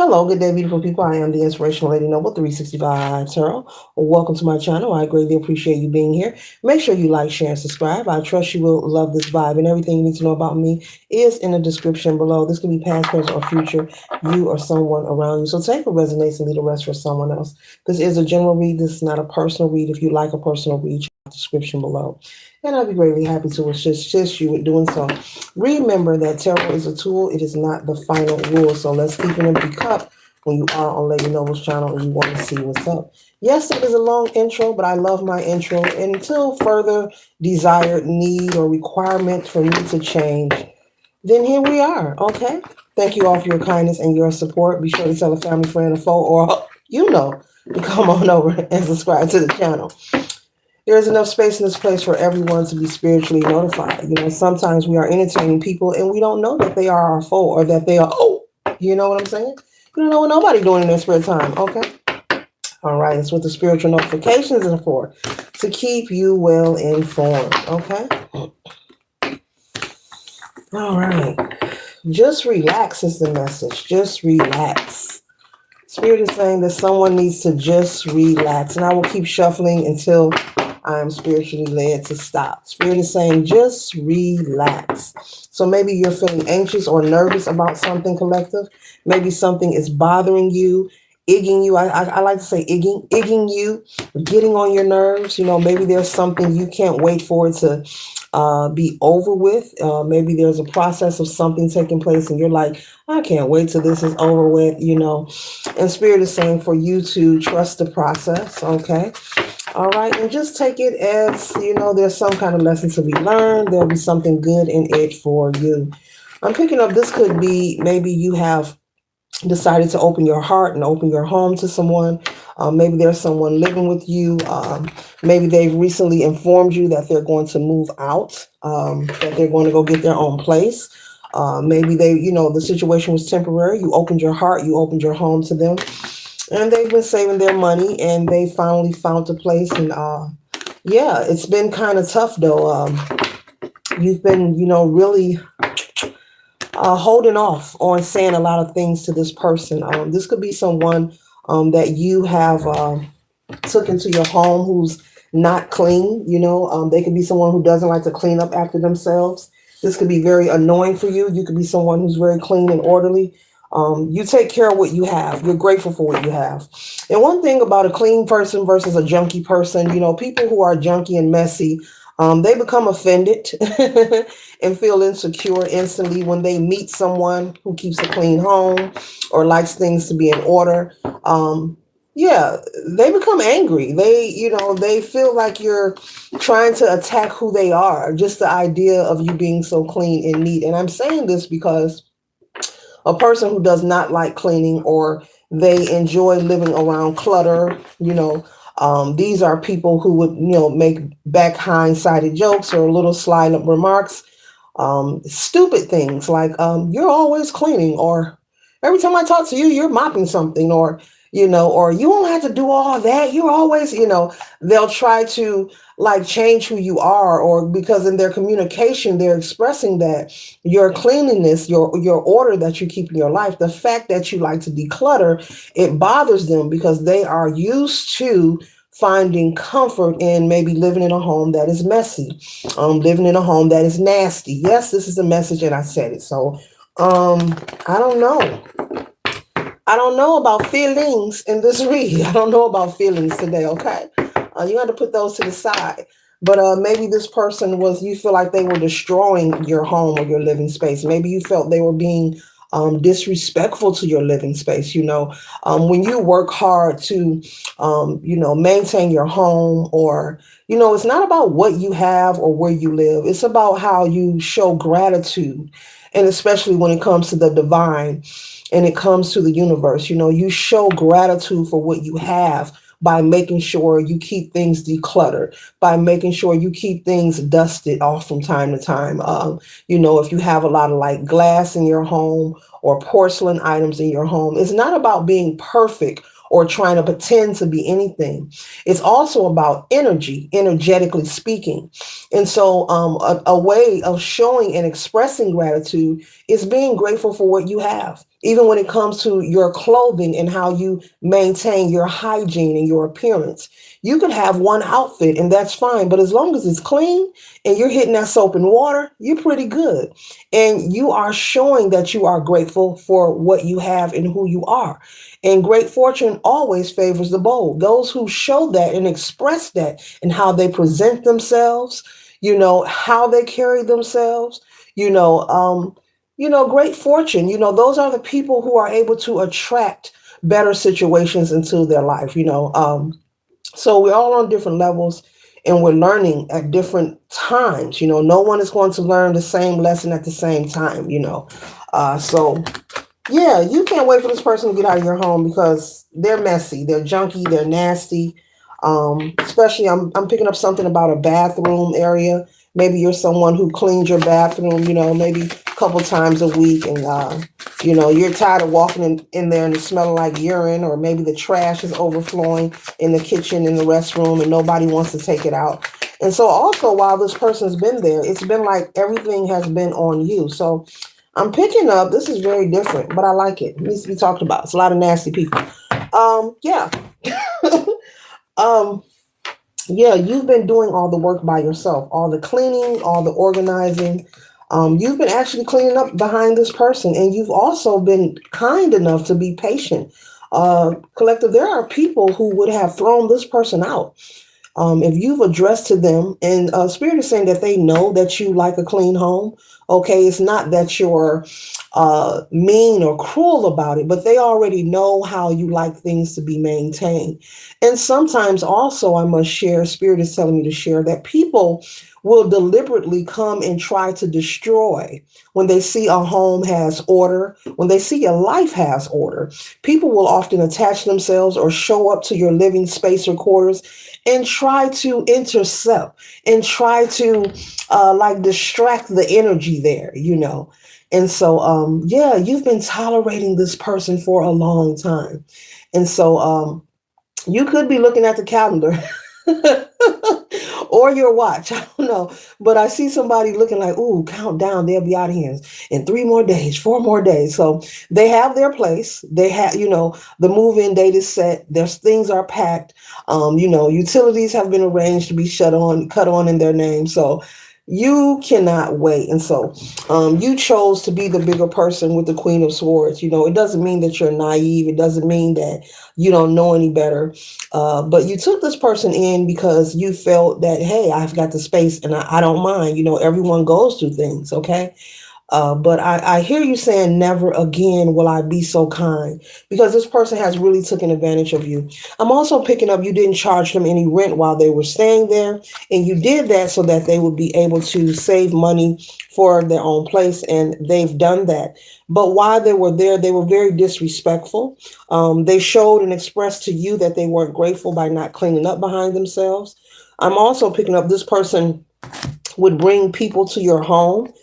Hello, good day, beautiful people. I am the Inspirational Lady Noble 365 Tarot. Welcome to my channel. I greatly appreciate you being here. Make sure you like, share, and subscribe. I trust you will love this vibe, and everything you need to know about me is in the description below. This can be past, present, or future, you or someone around you. So take what resonates and leave the rest for someone else. This is a general read. This is not a personal read. If you like a personal read, check out the description below. And I'll be greatly happy to assist you with doing so. Remember that tarot is a tool. It is not the final rule. So let's keep an empty cup when you are on Lady Noble's channel and you want to see what's up. Yes, it is a long intro, but I love my intro. And until further desired need or requirement for me to change, then here we are. Okay. Thank you all for your kindness and your support. Be sure to tell a family, friend, or foe, or to come on over and subscribe to the channel. There is enough space in this place for everyone to be spiritually notified. Sometimes we are entertaining people and we don't know that they are our foe or that they are, you know what I'm saying? You don't know what nobody doing in their spare time, okay? All right, that's what the spiritual notifications are for, to keep you well informed, okay? All right. Just relax is the message. Just relax. Spirit is saying that someone needs to just relax, and I will keep shuffling until I am spiritually led to stop. Spirit is saying just relax. So maybe you're feeling anxious or nervous about something, collective. Maybe something is bothering you, igging you. I like to say igging you, getting on your nerves. Maybe there's something you can't wait for it to be over with. Maybe there's a process of something taking place and you're like, I can't wait till this is over with, And Spirit is saying for you to trust the process, okay? All right, and just take it as, there's some kind of lesson to be learned. There'll be something good in it for you. I'm picking up, this could be maybe you have decided to open your heart and open your home to someone. Maybe there's someone living with you. Maybe they've recently informed you that they're going to move out, that they're going to go get their own place. Maybe the situation was temporary. You opened your heart, you opened your home to them, and they've been saving their money and they finally found a place. And it's been kind of tough though. You've been, really holding off on saying a lot of things to this person. This could be someone that you have took into your home who's not clean. They could be someone who doesn't like to clean up after themselves. This could be very annoying for you. You could be someone who's very clean and orderly. You take care of what you have. You're grateful for what you have. And one thing about a clean person versus a junky person, people who are junky and messy, they become offended and feel insecure instantly when they meet someone who keeps a clean home or likes things to be in order. They become angry. They feel like you're trying to attack who they are. Just the idea of you being so clean and neat. And I'm saying this because a person who does not like cleaning or they enjoy living around clutter, these are people who would, make back hindsighted jokes or little sly remarks, stupid things like, you're always cleaning, or every time I talk to you, you're mopping something, or you won't have to do all that. You're always, they'll try to like change who you are, or because in their communication, they're expressing that your cleanliness, your order that you keep in your life, the fact that you like to declutter, it bothers them because they are used to finding comfort in maybe living in a home that is messy, living in a home that is nasty. Yes, this is a message and I said it. So, I don't know. I don't know about feelings in this read. I don't know about feelings today, okay? You have to put those to the side. But maybe this person you feel like they were destroying your home or your living space. Maybe you felt they were being disrespectful to your living space. When you work hard to, maintain your home, or, it's not about what you have or where you live. It's about how you show gratitude. And especially when it comes to the divine and it comes to the universe, you show gratitude for what you have by making sure you keep things decluttered, by making sure you keep things dusted off from time to time. If you have a lot of like glass in your home or porcelain items in your home, it's not about being perfect or trying to pretend to be anything. It's also about energy, energetically speaking. And so a way of showing and expressing gratitude is being grateful for what you have. even when it comes to your clothing and how you maintain your hygiene and your appearance. You could have one outfit and that's fine, but as long as it's clean and you're hitting that soap and water, you're pretty good. And you are showing that you are grateful for what you have and who you are. And great fortune always favors the bold. Those who show that and express that in how they present themselves, how they carry themselves, you know, um, great fortune, those are the people who are able to attract better situations into their life. So we're all on different levels and we're learning at different times. No one is going to learn the same lesson at the same time. So yeah, you can't wait for this person to get out of your home because they're messy, they're junky, they're nasty. Especially, I'm picking up something about a bathroom area. Maybe you're someone who cleans your bathroom, maybe a couple times a week, and you're tired of walking in there and it's smelling like urine, or maybe the trash is overflowing in the kitchen, in the restroom, and nobody wants to take it out. And so, also, while this person's been there, it's been like everything has been on you. So I'm picking up, this is very different, but I like it. It needs to be talked about. It's a lot of nasty people. Yeah. um, yeah, you've been doing all the work by yourself, all the cleaning, all the organizing. You've been actually cleaning up behind this person, and you've also been kind enough to be patient. Collective, there are people who would have thrown this person out. If you've addressed to them, and Spirit is saying that they know that you like a clean home. Okay, it's not that you're mean or cruel about it, but they already know how you like things to be maintained. And sometimes also, I must share, Spirit is telling me to share that people will deliberately come and try to destroy when they see a home has order, when they see your life has order. People will often attach themselves or show up to your living space or quarters and try to intercept and try to like distract the energy there. And so, yeah, you've been tolerating this person for a long time. And so, you could be looking at the calendar or your watch. I don't know. But I see somebody looking like, ooh, countdown, they'll be out of here in 3 more days, 4 more days. So they have their place. They have, the move-in date is set. Their things are packed. Utilities have been arranged to be cut on in their name. So you cannot wait. And so you chose to be the bigger person with the Queen of Swords. It doesn't mean that you're naive. It doesn't mean that you don't know any better. But you took this person in because you felt that, hey, I've got the space and I don't mind. Everyone goes through things, okay? But I hear you saying never again will I be so kind, because this person has really taken advantage of you. I'm also picking up you didn't charge them any rent while they were staying there. And you did that so that they would be able to save money for their own place. And they've done that. But while they were there, they were very disrespectful. They showed and expressed to you that they weren't grateful by not cleaning up behind themselves. I'm also picking up this person would bring people to your home,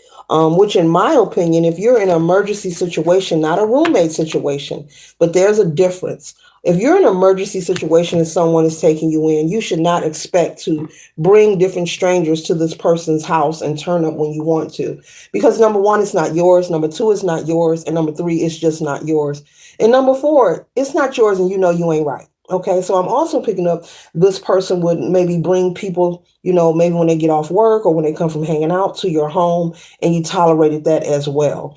which in my opinion, if you're in an emergency situation, not a roommate situation, but there's a difference. If you're in an emergency situation and someone is taking you in, you should not expect to bring different strangers to this person's house and turn up when you want to. Because number one, it's not yours. Number two, it's not yours. And number three, it's just not yours. And number four, it's not yours and you ain't right. Okay, so I'm also picking up this person would maybe bring people, maybe when they get off work or when they come from hanging out to your home, and you tolerated that as well.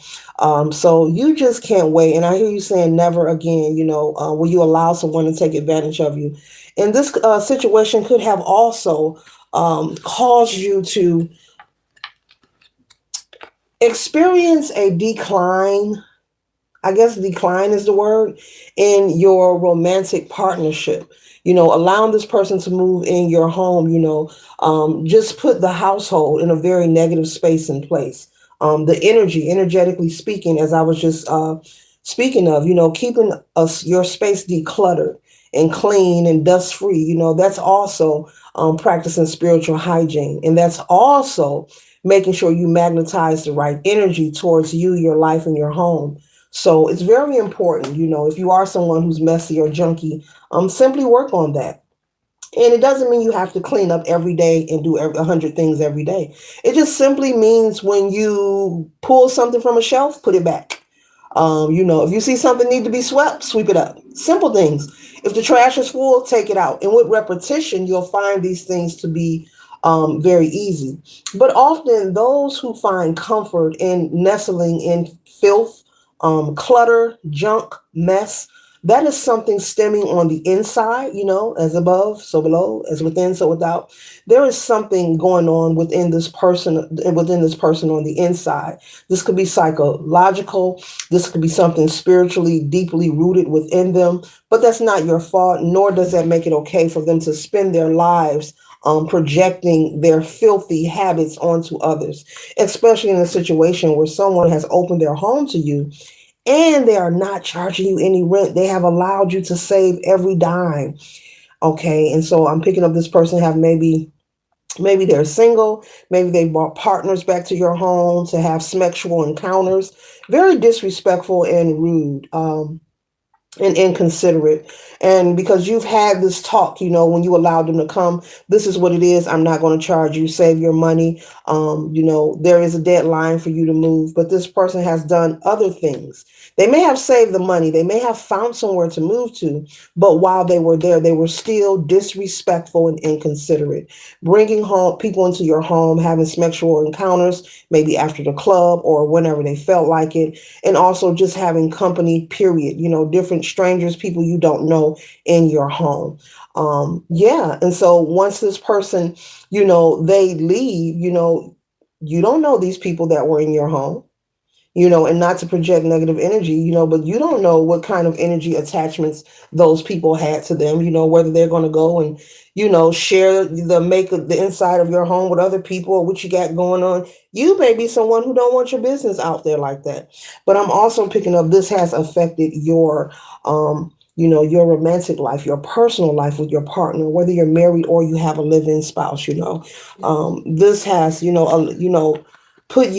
So you just can't wait. And I hear you saying never again, will you allow someone to take advantage of you? And this situation could have also caused you to experience a decline. I guess decline is the word, in your romantic partnership. Allowing this person to move in your home, just put the household in a very negative space and place. The energetically speaking, as I was just speaking of, keeping your space decluttered and clean and dust free, that's also practicing spiritual hygiene. And that's also making sure you magnetize the right energy towards you, your life, and your home. So it's very important, if you are someone who's messy or junky, simply work on that. And it doesn't mean you have to clean up every day and do 100 things every day. It just simply means when you pull something from a shelf, put it back. If you see something need to be swept, sweep it up. Simple things. If the trash is full, take it out. And with repetition, you'll find these things to be very easy. But often, those who find comfort in nestling in filth, clutter, junk, mess, that is something stemming on the inside, as above, so below, as within, so without. There is something going on within this person on the inside. This could be psychological. This could be something spiritually deeply rooted within them, but that's not your fault, nor does that make it okay for them to spend their lives projecting their filthy habits onto others, especially in a situation where someone has opened their home to you and they are not charging you any rent. They have allowed you to save every dime. Okay. And so I'm picking up this person have maybe they're single, maybe they brought partners back to your home to have sexual encounters. Very disrespectful and rude. And inconsiderate. And because you've had this talk, when you allowed them to come, this is what it is. I'm not going to charge you, save your money. There is a deadline for you to move, but this person has done other things. They may have saved the money. They may have found somewhere to move to, but while they were there, they were still disrespectful and inconsiderate, bringing home people into your home, having sexual encounters, maybe after the club or whenever they felt like it, and also just having company, period, different strangers, people you don't know in your home. Yeah. And so once this person, they leave, you don't know these people that were in your home, and not to project negative energy, but you don't know what kind of energy attachments those people had to them, whether they're going to go and, share the inside of your home with other people or what you got going on. You may be someone who don't want your business out there like that. But I'm also picking up this has affected your romantic life, your personal life with your partner, whether you're married or you have a live-in spouse, this has, put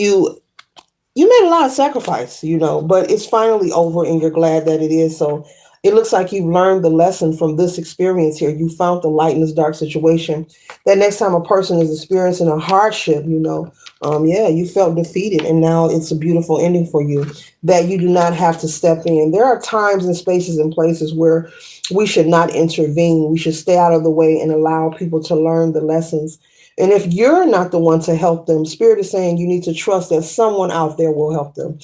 you made a lot of sacrifice, but it's finally over and you're glad that it is. So it looks like you've learned the lesson from this experience here. You found the light in this dark situation. That next time a person is experiencing a hardship, yeah, you felt defeated and now it's a beautiful ending for you that you do not have to step in. There are times and spaces and places where we should not intervene. We should stay out of the way and allow people to learn the lessons. And if you're not the one to help them, Spirit is saying you need to trust that someone out there will help them.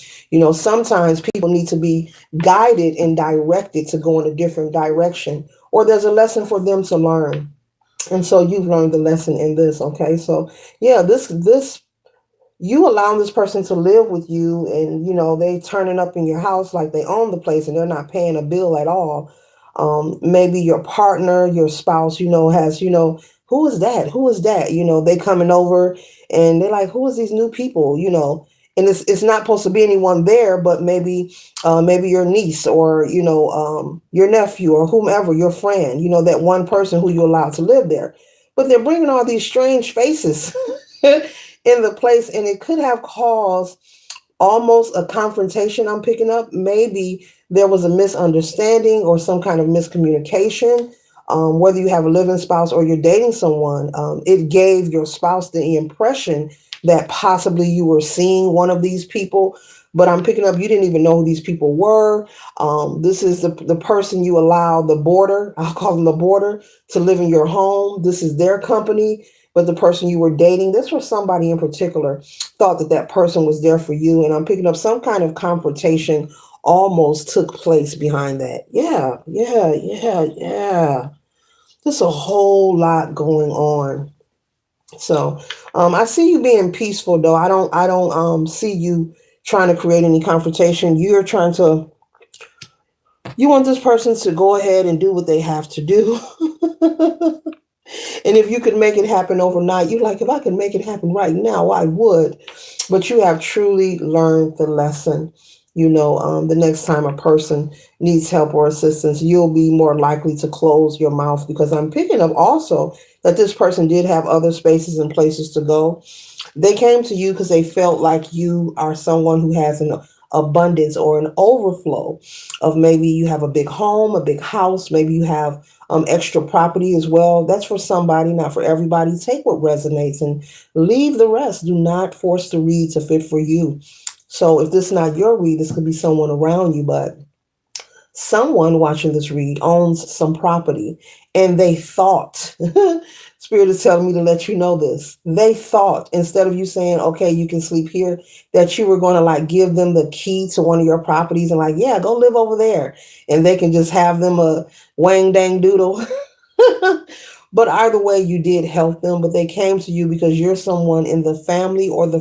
Sometimes people need to be guided and directed to go in a different direction, or there's a lesson for them to learn. And so you've learned the lesson in this. Okay. So yeah, this you allowing this person to live with you and they turning up in your house like they own the place and they're not paying a bill at all. Maybe your partner, your spouse, has, who is that? Who is that? They coming over and they're like, who is these new people? And it's not supposed to be anyone there, but maybe your niece or, your nephew or whomever, your friend, that one person who you allowed to live there. But they're bringing all these strange faces in the place, and it could have caused almost a confrontation. I'm picking up. Maybe there was a misunderstanding or some kind of miscommunication. Whether you have a living spouse or you're dating someone, it gave your spouse the impression that possibly you were seeing one of these people. But I'm picking up, you didn't even know who these people were. This is the person you allow the boarder, I'll call them the boarder, to live in your home. This is their company. But the person you were dating, this was somebody in particular, thought that person was there for you. And I'm picking up some kind of confrontation almost took place behind that. Yeah, yeah, yeah, yeah. There's a whole lot going on. So I see you being peaceful though. I don't see you trying to create any confrontation. You want this person to go ahead and do what they have to do. And if you could make it happen overnight, you're like, if I could make it happen right now, I would. But you have truly learned the lesson. The next time a person needs help or assistance, you'll be more likely to close your mouth because I'm picking up also that this person did have other spaces and places to go. They came to you because they felt like you are someone who has an abundance or an overflow of maybe you have a big home, a big house, maybe you have extra property as well. That's for somebody, not for everybody. Take what resonates and leave the rest. Do not force the read to fit for you. So if this is not your read, this could be someone around you, but someone watching this read owns some property and they thought, Spirit is telling me to let you know this. They thought, instead of you saying, okay, you can sleep here, that you were going to like give them the key to one of your properties and like, yeah, go live over there. And they can just have them a wang dang doodle. But either way, you did help them, but they came to you because you're someone in the family or the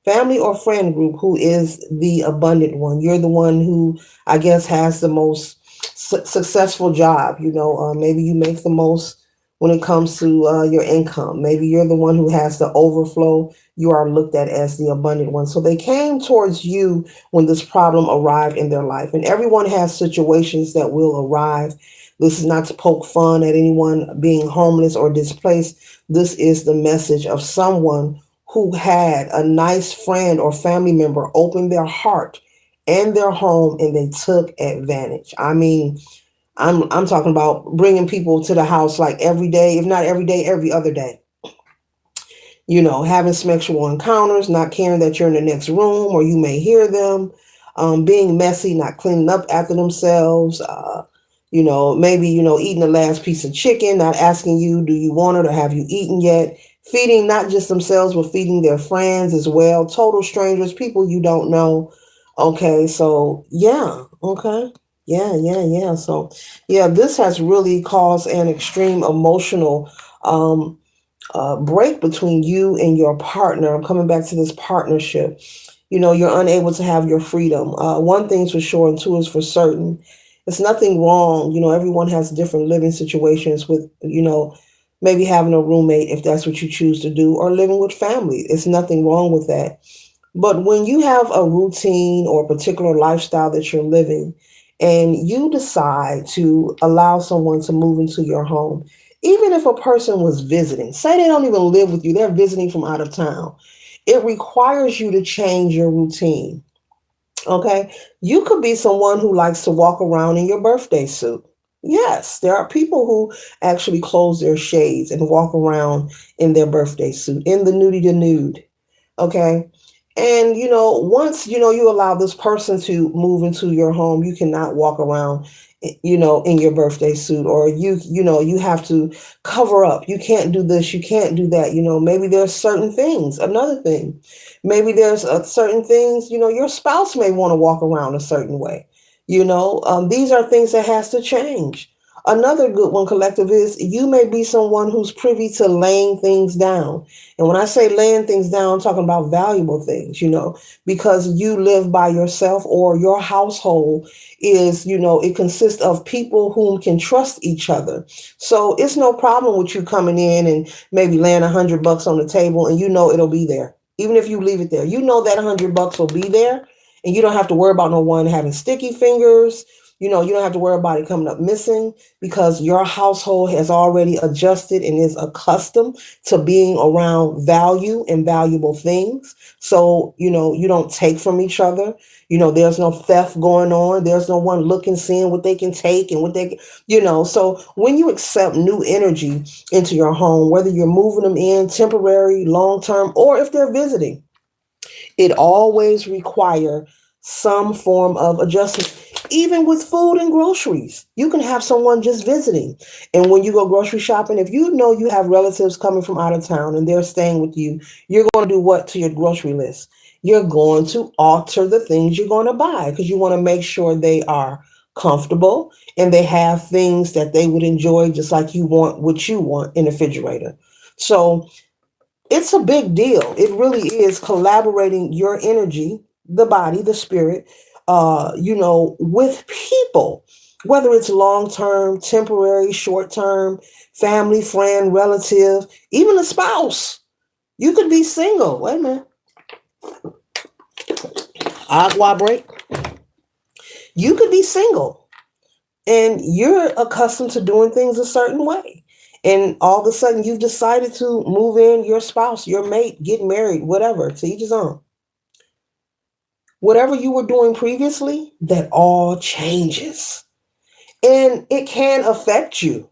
family or friend group who is the abundant one. You're the one who I guess has the most successful job. Maybe you make the most when it comes to your income. Maybe you're the one who has the overflow. You are looked at as the abundant one. So they came towards you when this problem arrived in their life. And everyone has situations that will arrive. This is not to poke fun at anyone being homeless or displaced. This is the message of someone who had a nice friend or family member open their heart and their home and they took advantage. I mean, I'm talking about bringing people to the house like every day, if not every day, every other day. Having sexual encounters, not caring that you're in the next room or you may hear them, being messy, not cleaning up after themselves, maybe, eating the last piece of chicken, not asking you, do you want it or have you eaten yet? Feeding not just themselves, but feeding their friends as well, total strangers, people you don't know. Okay, so yeah, okay. Yeah. So, yeah, this has really caused an extreme emotional break between you and your partner. I'm coming back to this partnership. You're unable to have your freedom. One thing's for sure, and two is for certain. It's nothing wrong. Everyone has different living situations with, maybe having a roommate if that's what you choose to do, or living with family. It's nothing wrong with that. But when you have a routine or a particular lifestyle that you're living, and you decide to allow someone to move into your home, even if a person was visiting, say they don't even live with you, they're visiting from out of town, it requires you to change your routine. Okay. You could be someone who likes to walk around in your birthday suit. Yes, there are people who actually close their shades and walk around in their birthday suit, in the nudie to nude. Okay. And once you allow this person to move into your home, you cannot walk around in your birthday suit, or you have to cover up. You can't do this, you can't do that. Maybe there's certain things. Another thing, maybe there's certain things, your spouse may want to walk around a certain way. These are things that has to change. Another good one, collective, is you may be someone who's privy to laying things down. And when I say laying things down, I'm talking about valuable things, because you live by yourself, or your household is, it consists of people whom can trust each other. So it's no problem with you coming in and maybe laying $100 on the table, and it'll be there. Even if you leave it there, that $100 will be there, and you don't have to worry about no one having sticky fingers. You don't have to worry about it coming up missing, because your household has already adjusted and is accustomed to being around value and valuable things. So, you don't take from each other. There's no theft going on. There's no one looking, seeing what they can take and what they, so when you accept new energy into your home, whether you're moving them in temporary, long term, or if they're visiting, it always require some form of adjustment. Even with food and groceries, you can have someone just visiting. And when you go grocery shopping, if you know you have relatives coming from out of town and they're staying with you, you're going to do what to your grocery list? You're going to alter the things you're going to buy, because you want to make sure they are comfortable and they have things that they would enjoy, just like you want what you want in the refrigerator. So it's a big deal. It really is collaborating your energy, the body, the spirit, with people, whether it's long term, temporary, short term, family, friend, relative, even a spouse. You could be single. Wait a minute. Agua break. You could be single and you're accustomed to doing things a certain way. And all of a sudden you've decided to move in your spouse, your mate, get married, whatever, to each his own. Whatever you were doing previously, that all changes. And it can affect you.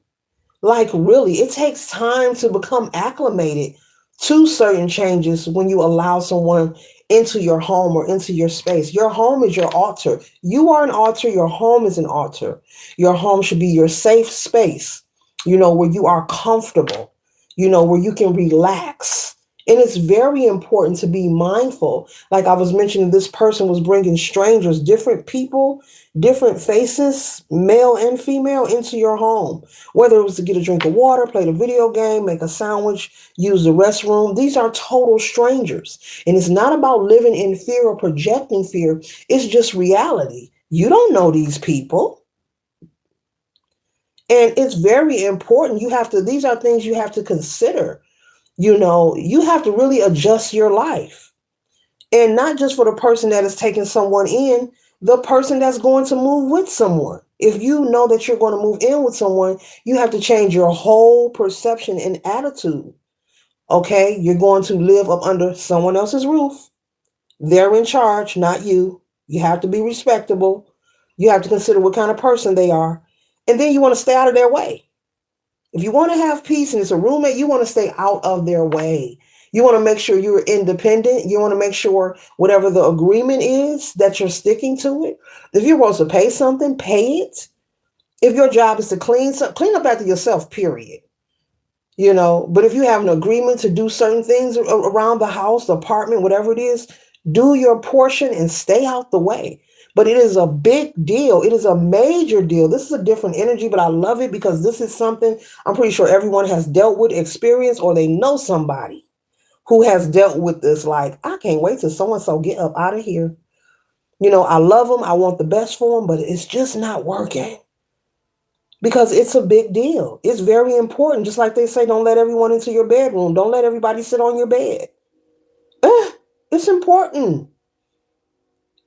Like, really, it takes time to become acclimated to certain changes when you allow someone into your home or into your space. Your home is your altar. You are an altar. Your home is an altar. Your home should be your safe space, where you are comfortable, where you can relax. And it's very important to be mindful. Like I was mentioning, this person was bringing strangers, different people, different faces, male and female, into your home. Whether it was to get a drink of water, play the video game, make a sandwich, use the restroom. These are total strangers. And it's not about living in fear or projecting fear. It's just reality. You don't know these people. And it's very important. These are things you have to consider. You have to really adjust your life. And not just for the person that is taking someone in, the person that's going to move with someone. If you know that you're going to move in with someone, you have to change your whole perception and attitude. Okay? You're going to live up under someone else's roof. They're in charge, not you. You have to be respectable. You have to consider what kind of person they are. And then you want to stay out of their way. If you want to have peace and it's a roommate, you want to stay out of their way. You want to make sure you're independent. You want to make sure whatever the agreement is that you're sticking to it. If you're supposed to pay something, pay it. If your job is to clean up after yourself, period. But if you have an agreement to do certain things around the house, the apartment, whatever it is, do your portion and stay out the way. But it is a big deal. It is a major deal. This is a different energy, but I love it because this is something I'm pretty sure everyone has dealt with, experienced, or they know somebody who has dealt with this. Like, I can't wait till so-and-so get up out of here. I love them. I want the best for them, but it's just not working because it's a big deal. It's very important. Just like they say, don't let everyone into your bedroom. Don't let everybody sit on your bed. It's important.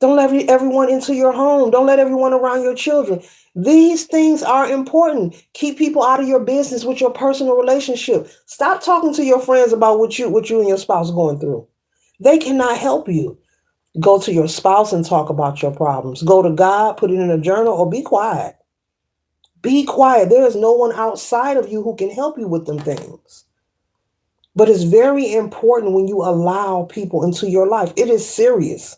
Don't let everyone into your home. Don't let everyone around your children. These things are important. Keep people out of your business with your personal relationship. Stop talking to your friends about what you and your spouse are going through. They cannot help you. Go to your spouse and talk about your problems. Go to God, put it in a journal, or be quiet. Be quiet. There is no one outside of you who can help you with them things. But it's very important when you allow people into your life. It is serious.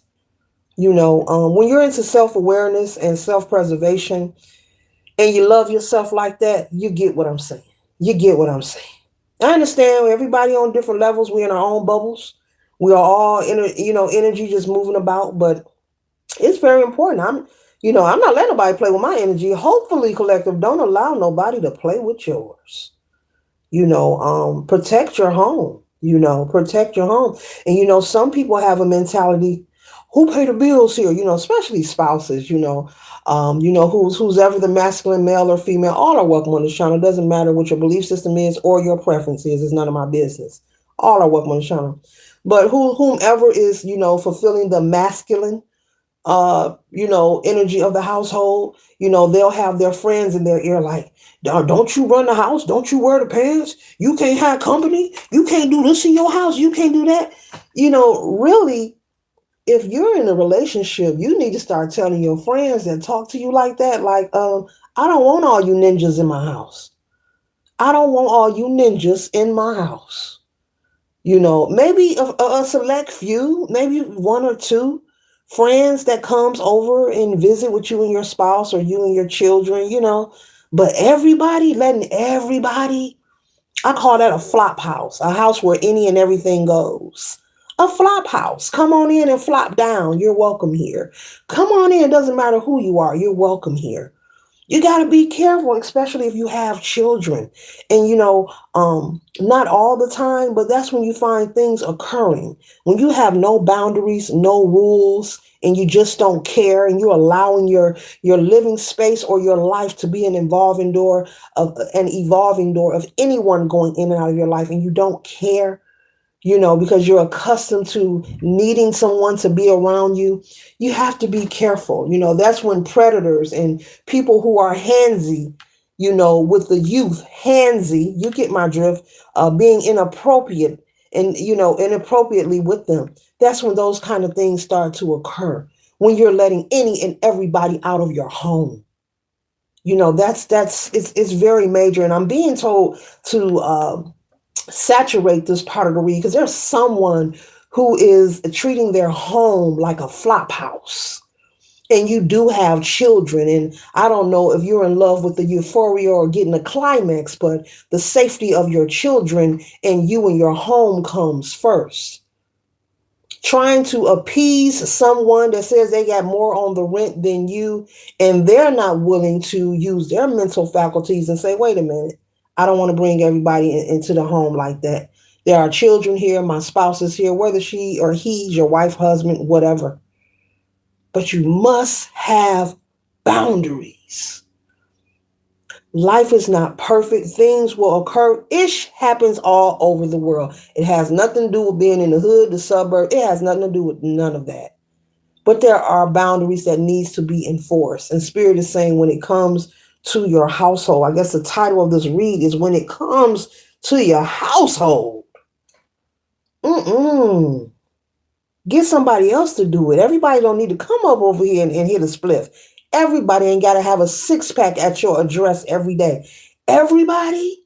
When you're into self-awareness and self-preservation and you love yourself like that, you get what I'm saying. You get what I'm saying. I understand everybody on different levels. We're in our own bubbles. We are all energy just moving about, but it's very important. I'm not letting nobody play with my energy. Hopefully, collective, don't allow nobody to play with yours. Protect your home. Protect your home. And some people have a mentality, who pay the bills here? Especially spouses. Who's ever the masculine, male or female, all are welcome on this channel. It doesn't matter what your belief system is or your preference is. It's none of my business. All are welcome on the channel. But whomever is, fulfilling the masculine, energy of the household, they'll have their friends in their ear like, don't you run the house? Don't you wear the pants? You can't have company. You can't do this in your house. You can't do that. Really, if you're in a relationship, you need to start telling your friends that talk to you like that. Like, I don't want all you ninjas in my house. I don't want all you ninjas in my house. Maybe a select few, maybe one or two friends that comes over and visit with you and your spouse or you and your children, but letting everybody, I call that a flop house, a house where any and everything goes. A flop house. Come on in and flop down. You're welcome here. Come on in. It doesn't matter who you are. You're welcome here. You got to be careful, especially if you have children. And, not all the time, but that's when you find things occurring. When you have no boundaries, no rules, and you just don't care, and you're allowing your living space or your life to be an evolving door of anyone going in and out of your life, and you don't care, because you're accustomed to needing someone to be around you, you have to be careful. That's when predators and people who are handsy, with the youth, handsy, you get my drift, being inappropriate and, inappropriately with them. That's when those kind of things start to occur, when you're letting any and everybody out of your home. It's very major. And I'm being told to, saturate this part of the read because there's someone who is treating their home like a flop house. And you do have children, and I don't know if you're in love with the euphoria or getting a climax, but the safety of your children and you and your home comes first. Trying to appease someone that says they got more on the rent than you, and they're not willing to use their mental faculties and say, wait a minute, I don't want to bring everybody into the home like that. There are children here, my spouse is here, whether she or he's your wife, husband, whatever. But you must have boundaries. Life is not perfect. Things will occur. Ish happens all over the world. It has nothing to do with being in the hood, the suburb. It has nothing to do with none of that. But there are boundaries that needs to be enforced. And Spirit is saying when it comes to your household, I guess the title of this read is when it comes to your household. Get somebody else to do it. Everybody don't need to come up over here and hit a spliff. Everybody ain't got to have a six-pack at your address every day. Everybody?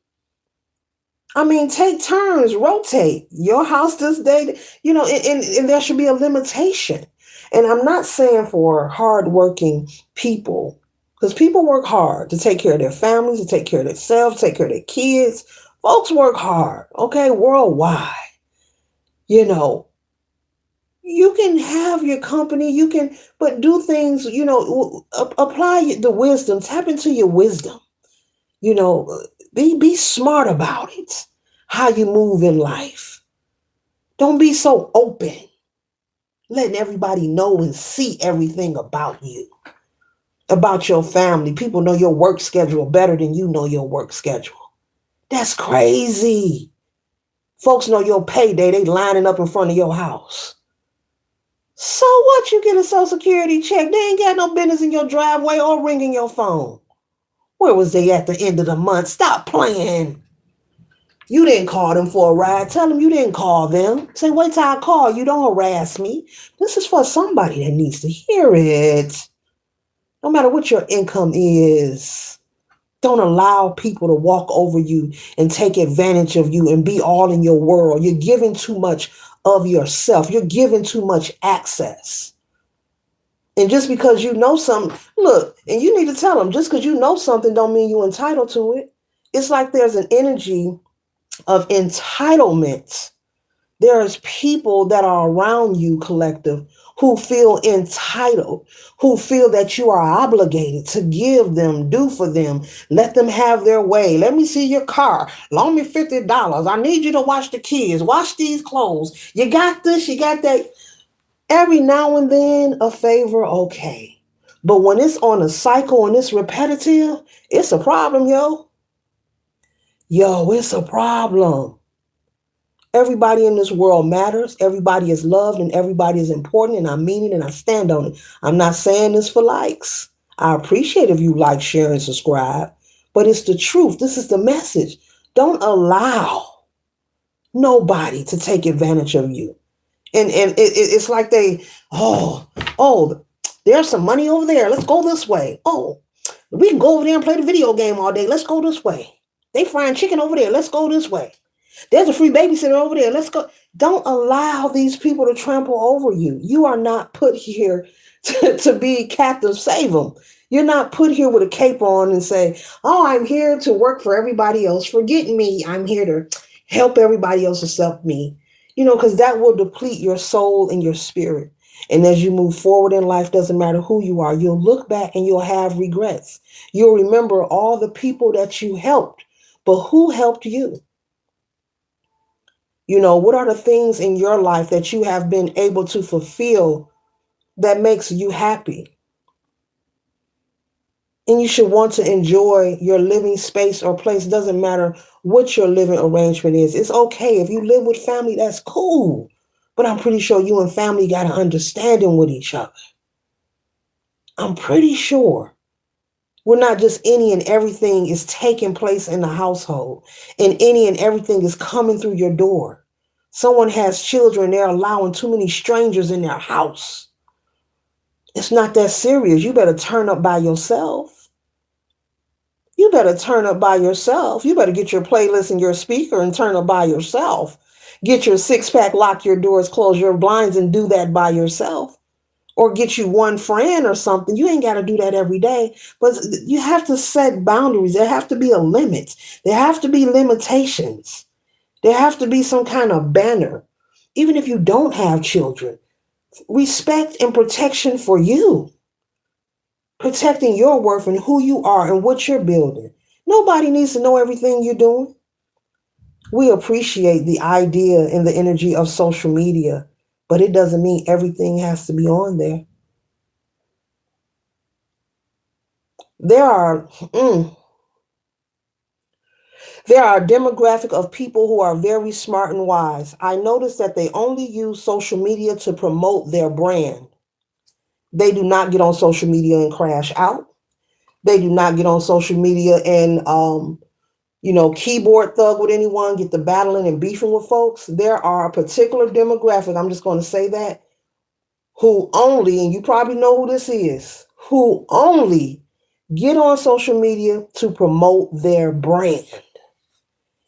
I mean, take turns, rotate. Your house this day, and there should be a limitation. And I'm not saying for hardworking people, because people work hard to take care of their families, to take care of themselves, take care of their kids. Folks work hard, okay, worldwide. You can have your company, but do things, apply the wisdom, tap into your wisdom, be smart about it, how you move in life. Don't be so open, letting everybody know and see everything about you, about your family. People know your work schedule better than you know your work schedule. That's crazy. Folks know your payday, they lining up in front of your house. So what? You get a Social Security check. They ain't got no business in your driveway or ringing your phone. Where was they at the end of the month? Stop playing. You didn't call them for a ride. Tell them you didn't call them. Say, wait till I call you. Don't harass me. This is for somebody that needs to hear it. No matter what your income is. Don't allow people to walk over you and take advantage of you and be all in your world. You're giving too much of yourself. You're giving too much access. And just because you know something, look, and you need to tell them, just because you know something don't mean you're entitled to it. It's like there's an energy of entitlement. There's people that are around you, collective, who feel entitled, who feel that you are obligated to give them, do for them, let them have their way. Let me see your car. Loan me $50. I need you to watch the kids. Wash these clothes. You got this, you got that. Every now and then, a favor, okay. But when it's on a cycle and it's repetitive, it's a problem, yo. Yo, it's a problem. Everybody in this world matters. Everybody is loved and everybody is important. And I mean it and I stand on it. I'm not saying this for likes. I appreciate if you like, share, and subscribe. But it's the truth. This is the message. Don't allow nobody to take advantage of you. And it's like there's some money over there. Let's go this way. Oh, we can go over there and play the video game all day. Let's go this way. They frying chicken over there. Let's go this way. There's a free babysitter over there. Let's go. Don't allow these people to trample over you. You are not put here to be captive. Save them. You're not put here with a cape on and say, oh, I'm here to work for everybody else. Forget me. I'm here to help everybody else except me. Because that will deplete your soul and your spirit. And as you move forward in life, doesn't matter who you are, you'll look back and you'll have regrets. You'll remember all the people that you helped, but who helped you? What are the things in your life that you have been able to fulfill that makes you happy? And you should want to enjoy your living space or place. Doesn't matter what your living arrangement is. It's okay. If you live with family, that's cool. But I'm pretty sure you and family got an understanding with each other. I'm pretty sure. We're not just any and everything is taking place in the household. And any and everything is coming through your door. Someone has children, they're allowing too many strangers in their house. It's not that serious. You better turn up by yourself. You better turn up by yourself. You better get your playlist and your speaker and turn up by yourself. Get your six pack, lock your doors, close your blinds, and do that by yourself. Or get you one friend or something. You ain't got to do that every day. But you have to set boundaries. There have to be a limit. There have to be limitations. There have to be some kind of banner. Even if you don't have children, respect and protection for you. Protecting your worth and who you are and what you're building. Nobody needs to know everything you're doing. We appreciate the idea and the energy of social media, but it doesn't mean everything has to be on there. There are there are a demographic of people who are very smart and wise. I notice that they only use social media to promote their brand. They do not get on social media and crash out. They do not get on social media and keyboard thug with anyone, get the battling and beefing with folks. There are a particular demographic, I'm just going to say that, who only, and you probably know who this is, who only get on social media to promote their brand.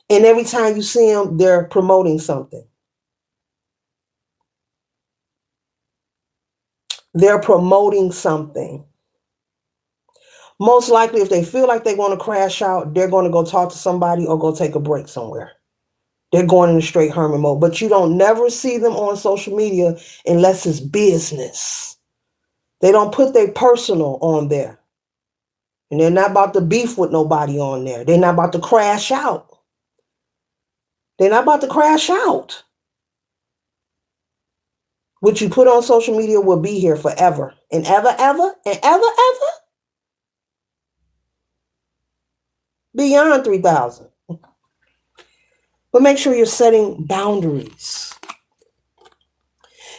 And every time you see them, they're promoting something. They're promoting something. Most likely, if they feel like they want to crash out, they're going to go talk to somebody or go take a break somewhere. They're going in a straight hermit mode. But you don't never see them on social media unless it's business. They don't put their personal on there. And they're not about to beef with nobody on there. They're not about to crash out. They're not about to crash out. What you put on social media will be here forever and ever, ever, and ever, ever. Beyond 3,000. But make sure you're setting boundaries.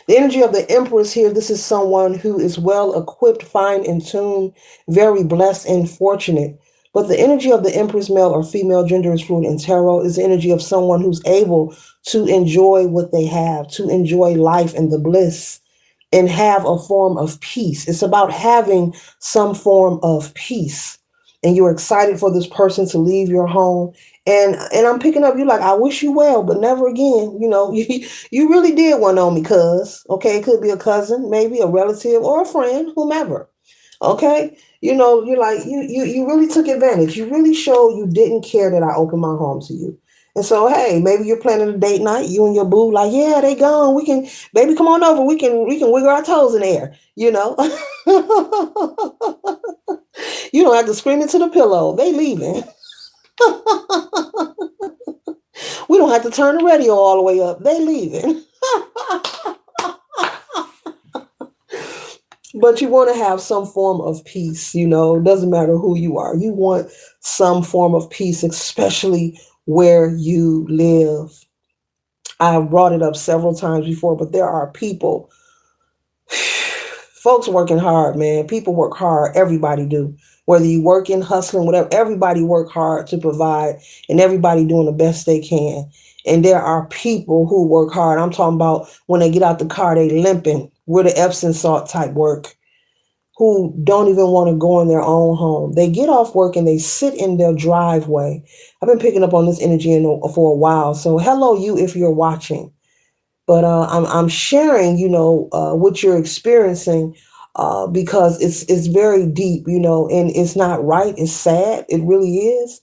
The energy of the Empress here, this is someone who is well equipped, fine in tune, very blessed and fortunate. But the energy of the Empress, male or female, gender is fluid in tarot, is the energy of someone who's able to enjoy what they have, to enjoy life and the bliss, and have a form of peace. It's about having some form of peace. And you're excited for this person to leave your home. And I'm picking up, you like, I wish you well, but never again. You really did one on me, cuz. Okay, it could be a cousin, maybe a relative or a friend, whomever. Okay, you're like, you really took advantage. You really showed you didn't care that I opened my home to you. And so, hey, maybe you're planning a date night, you and your boo, like, yeah, they gone. We can, baby, come on over. We can wiggle our toes in the air, You don't have to scream into the pillow. They leaving. We don't have to turn the radio all the way up. They leaving. But you want to have some form of peace, it doesn't matter who you are. You want some form of peace, especially where you live. I've brought it up several times before, but there are people, folks working hard, man. People work hard. Everybody do. Whether you working, hustling, whatever, everybody work hard to provide, and everybody doing the best they can. And there are people who work hard. I'm talking about when they get out the car, they limping with the Epsom salt type work, who don't even want to go in their own home. They get off work and they sit in their driveway. I've been picking up on this energy for a while. So hello, you, if you're watching. But I'm sharing, what you're experiencing, because it's very deep, and it's not right. It's sad. It really is.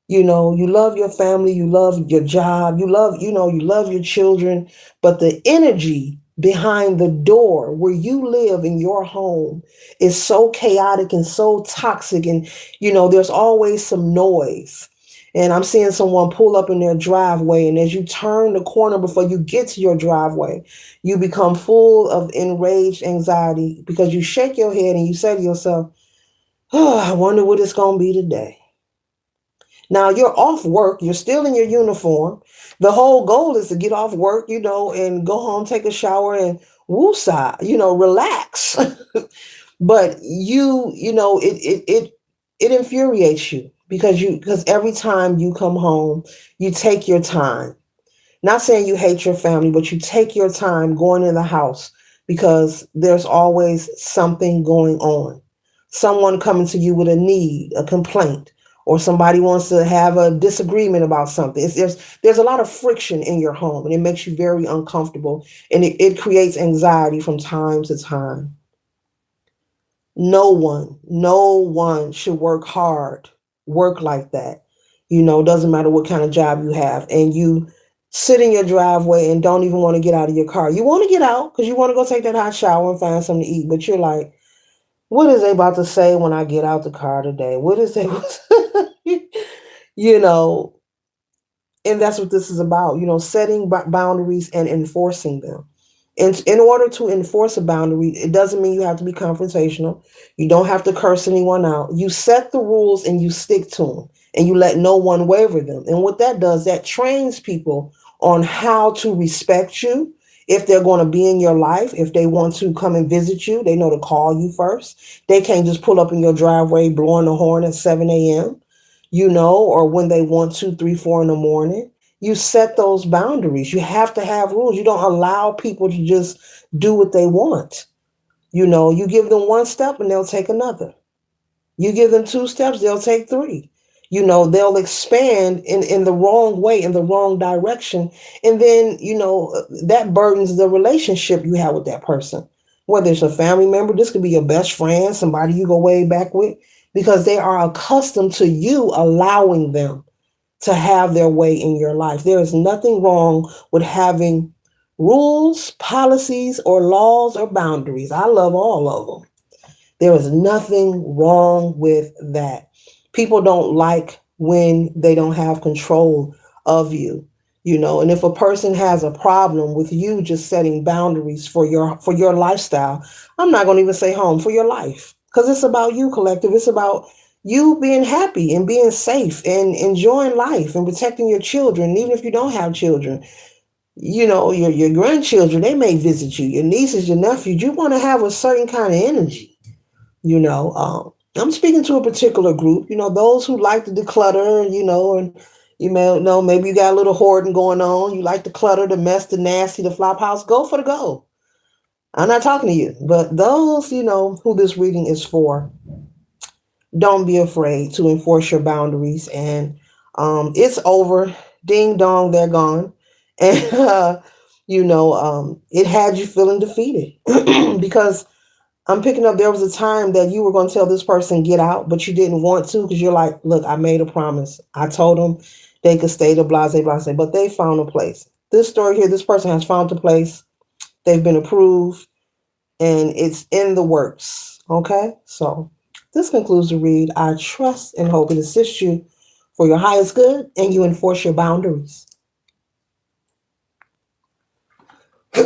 You love your family, you love your job, you love your children, but the energy behind the door where you live in your home is so chaotic and so toxic. And, there's always some noise. And I'm seeing someone pull up in their driveway. And as you turn the corner before you get to your driveway, you become full of enraged anxiety because you shake your head and you say to yourself, oh, I wonder what it's going to be today. Now you're off work. You're still in your uniform. The whole goal is to get off work, and go home, take a shower and woosah, relax. But it infuriates you because every time you come home, you take your time. Not saying you hate your family, but you take your time going in the house because there's always something going on. Someone coming to you with a need, a complaint, or somebody wants to have a disagreement about something. There's a lot of friction in your home, and it makes you very uncomfortable, and it creates anxiety from time to time. No one should work like that. Doesn't matter what kind of job you have, and you sit in your driveway and don't even want to get out of your car. You want to get out because you want to go take that hot shower and find something to eat, but you're like, what is they about to say when I get out the car today? What is they, you know, and that's what this is about, setting boundaries and enforcing them. And in order to enforce a boundary, it doesn't mean you have to be confrontational. You don't have to curse anyone out. You set the rules and you stick to them, and you let no one waver them. And what that does, that trains people on how to respect you. If they're going to be in your life, if they want to come and visit you, they know to call you first. They can't just pull up in your driveway blowing the horn at 7 a.m., or when they want to, 3, 4 in the morning. You set those boundaries. You have to have rules. You don't allow people to just do what they want. You give them one step and they'll take another. You give them 2 steps, they'll take 3. They'll expand in the wrong way, in the wrong direction. And then, that burdens the relationship you have with that person. Whether it's a family member, this could be your best friend, somebody you go way back with, because they are accustomed to you allowing them to have their way in your life. There is nothing wrong with having rules, policies, or laws or boundaries. I love all of them. There is nothing wrong with that. People don't like when they don't have control of you, and if a person has a problem with you just setting boundaries for your lifestyle, I'm not going to even say home, for your life, because it's about you, collective. It's about you being happy and being safe and enjoying life and protecting your children. Even if you don't have children, your grandchildren, they may visit you, your nieces, your nephews. You want to have a certain kind of energy. I'm speaking to a particular group, those who like to declutter, and you may know, maybe you got a little hoarding going on. You like to clutter, the mess, the nasty, the flop house. Go for the go. I'm not talking to you, but those, who this reading is for, don't be afraid to enforce your boundaries. And it's over. Ding dong, they're gone. And, it had you feeling defeated because I'm picking up, there was a time that you were going to tell this person get out, but you didn't want to because you're like, look, I made a promise. I told them they could stay to blase, blase, but they found a place. This story here, this person has found a place. They've been approved and it's in the works. Okay, so this concludes the read. I trust and hope it assists you for your highest good and you enforce your boundaries.